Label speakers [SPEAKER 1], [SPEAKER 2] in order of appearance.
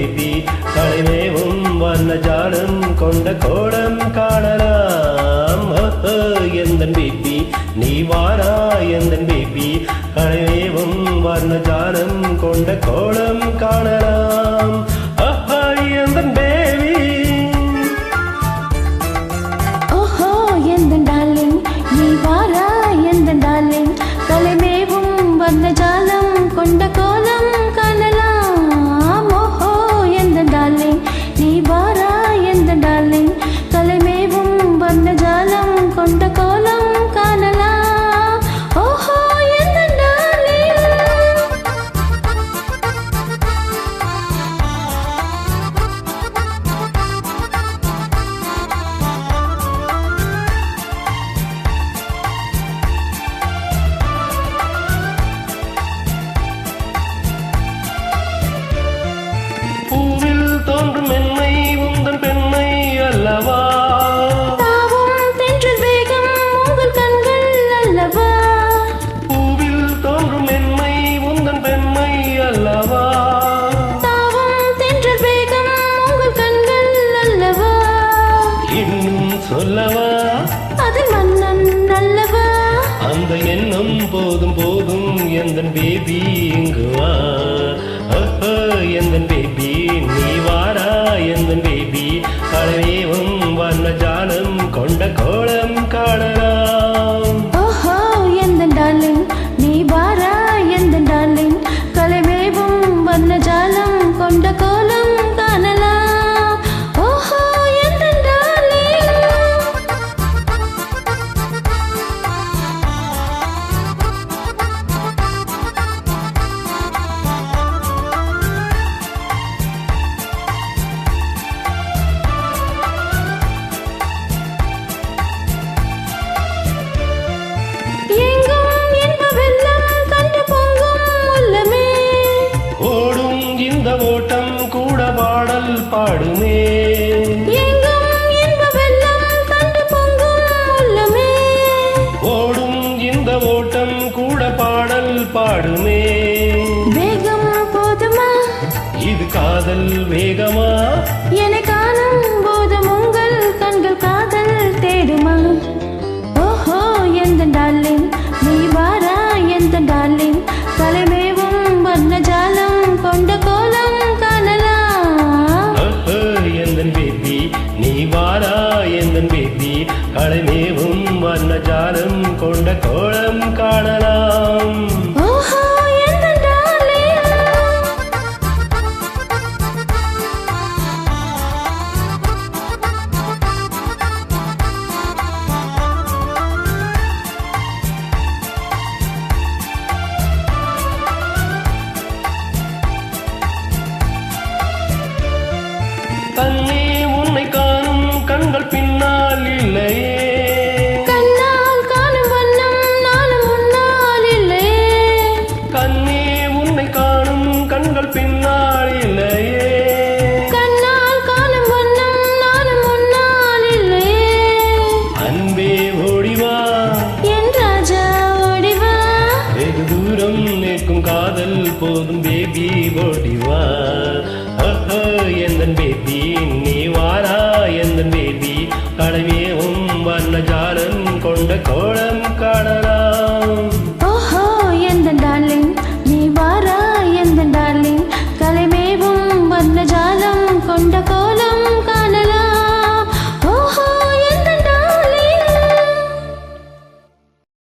[SPEAKER 1] Baby கலைமேவும் வண்ண ஜாலம் கொண்ட கோலம் காணலாம். எந்தன் பேபி நீ வாரா எந்தன் பேபி கலைமேவும் வண்ண ஜாலம் கொண்ட கோலம் காணலாம். எந்தன் பேபி
[SPEAKER 2] ஓஹோ எந்தன் டார்லிங் நீ வாரா எந்தன் டார்லிங் கலைமேவும் வண்ண ஜாலம் கொண்ட கோலம் காணலாம். ஓஹோ எந்தன் டார்லிங் நீ வாரா எந்தன் டார்லிங் கலைமேவும் வண்ண ஜாலம் கொண்ட கோலம் காணலாம். ஓஹோ எந்தன் டார்லிங்
[SPEAKER 1] பூவில் தோன்றும் மென்மை உந்தன் பெண்மை அல்லவா.
[SPEAKER 2] தாவும் தென்றல் வேகம் உங்கள் கண்கள் அல்லவா.
[SPEAKER 1] பூவில் தோன்றும் மென்மை உந்தன் பெண்மை அல்லவா.
[SPEAKER 2] தாவும் தென்றல் வேகம் உங்கள் கண்கள் அல்லவா.
[SPEAKER 1] இன்னும் சொல்லவா
[SPEAKER 2] அது மன்னன் அல்லவா.
[SPEAKER 1] அந்த எண்ணம் போதும் போதும் எந்தன் பேபி இங்கு வா. எந்தன் பேபி நீ வாரா எந்தன் பேபி கலைமேவும் வண்ண ஜாலம் கொண்ட கோலம் காணலாம்.
[SPEAKER 2] ஓஹோ எந்தன் டார்லிங் நீ வாரா எந்தன் டார்லிங் கலைமேவும் வண்ண ஜாலம் கொண்ட கோலம் காணலாம். ஓஹோ எந்தன் டார்லிங் எங்கும் இன்ப வெள்ளம் கண்டு பொங்கும் உள்ளமே.
[SPEAKER 1] ஓடும் இந்த ஓட்டம் கூட பாடல் பாடுமே.
[SPEAKER 2] எங்கும் இன்ப வெள்ளம் கண்டு பொங்கும் உள்ளமே.
[SPEAKER 1] ஓடும் இந்த ஓட்டம் கூட பாடல் பாடுமே.
[SPEAKER 2] வேகம் போதுமா
[SPEAKER 1] இது காதல் வேகமா.
[SPEAKER 2] என்னை காணும் போதும் உங்கள் கண்கள் காதல் தேடுமா. ஓஹோ எந்தன் டார்லிங் நீ வாரா எந்தன் டார்லிங் கலைமேவும் வண்ண ஜாலம் கொண்ட கோலம் காணலாம்.
[SPEAKER 1] எந்தன் பேபி நீ வாரா எந்தன் பேபி கலைமேவும் வண்ண ஜாலம் கொண்ட கோலம் காணலாம்.
[SPEAKER 2] ஓஹோ எந்தன் டார்லிங்
[SPEAKER 1] தன்னே உன்னை காணும் கண்கள் பின்னால் இல்லையே.
[SPEAKER 2] கண்ணால் காணும் வண்ணம் நானும் முன்னால் இல்லையே.
[SPEAKER 1] கண்ணே உன்னை காணும் கண்கள் பின்னால் இல்லையே.
[SPEAKER 2] கண்ணால் காணும் வண்ணம் நானும் முன்னால் இல்லையே.
[SPEAKER 1] அன்பே ஓடிவா
[SPEAKER 2] என் ராஜா ஓடிவா.
[SPEAKER 1] வெகு தூரம் நிற்கும் காதல் போதும் பேபி ஓடிவா. எந்தன் பேபி நீ வாரா எந்தன் பேபி கலைமேவும் வண்ண ஜாலம் கொண்ட கோலம்